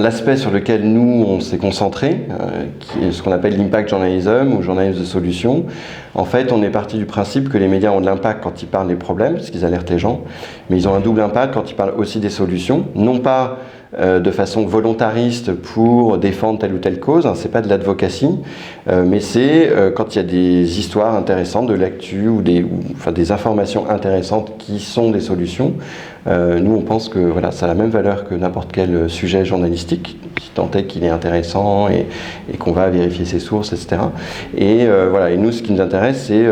L'aspect sur lequel nous, on s'est concentré, qui est ce qu'on appelle l'impact journalism ou journalisme de solution, en fait, on est parti du principe que les médias ont de l'impact quand ils parlent des problèmes, parce qu'ils alertent les gens, mais ils ont un double impact quand ils parlent aussi des solutions, non pas de façon volontariste pour défendre telle ou telle cause, hein, c'est pas de l'advocacy, mais c'est quand il y a des histoires intéressantes, de l'actu ou des informations intéressantes qui sont des solutions. Nous, on pense que voilà, ça a la même valeur que n'importe quel sujet journalistique, si tant est qu'il est intéressant et qu'on va vérifier ses sources, etc. Et voilà, et nous, ce qui nous intéresse, c'est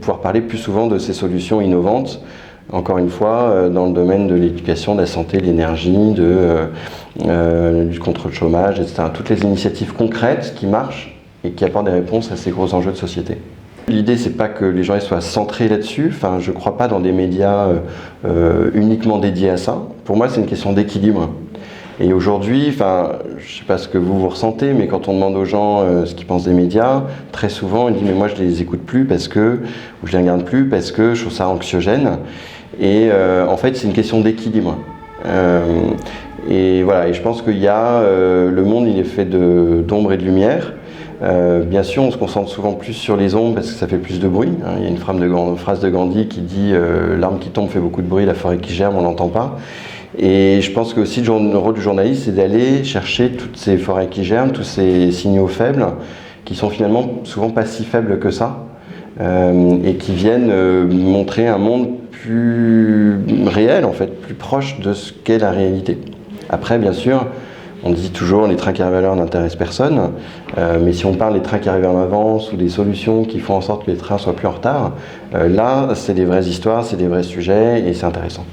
pouvoir parler plus souvent de ces solutions innovantes. Encore une fois, dans le domaine de l'éducation, de la santé, de l'énergie, du contre le chômage, etc. Toutes les initiatives concrètes qui marchent et qui apportent des réponses à ces gros enjeux de société. L'idée, c'est pas que les gens soient centrés là-dessus. Enfin, je crois pas dans des médias uniquement dédiés à ça. Pour moi, c'est une question d'équilibre. Et aujourd'hui, enfin, je sais pas ce que vous ressentez, mais quand on demande aux gens ce qu'ils pensent des médias, très souvent, ils disent mais moi je les écoute plus parce que, ou je les regarde plus parce que je trouve ça anxiogène. Et en fait, c'est une question d'équilibre. Et voilà, et je pense qu'il y a le monde, il est fait d'ombre et de lumière. Bien sûr, on se concentre souvent plus sur les ombres parce que ça fait plus de bruit. Il y a une phrase de Gandhi qui dit l'arbre qui tombe fait beaucoup de bruit, la forêt qui germe, on l'entend pas. Et je pense que aussi le rôle du journaliste, c'est d'aller chercher toutes ces forêts qui germent, tous ces signaux faibles, qui sont finalement souvent pas si faibles que ça, et qui viennent montrer un monde plus réel, en fait, plus proche de ce qu'est la réalité. Après, bien sûr, on dit toujours les trains qui arrivent à l'heure n'intéressent personne, mais si on parle des trains qui arrivent en avance ou des solutions qui font en sorte que les trains soient plus en retard, là, c'est des vraies histoires, c'est des vrais sujets et c'est intéressant.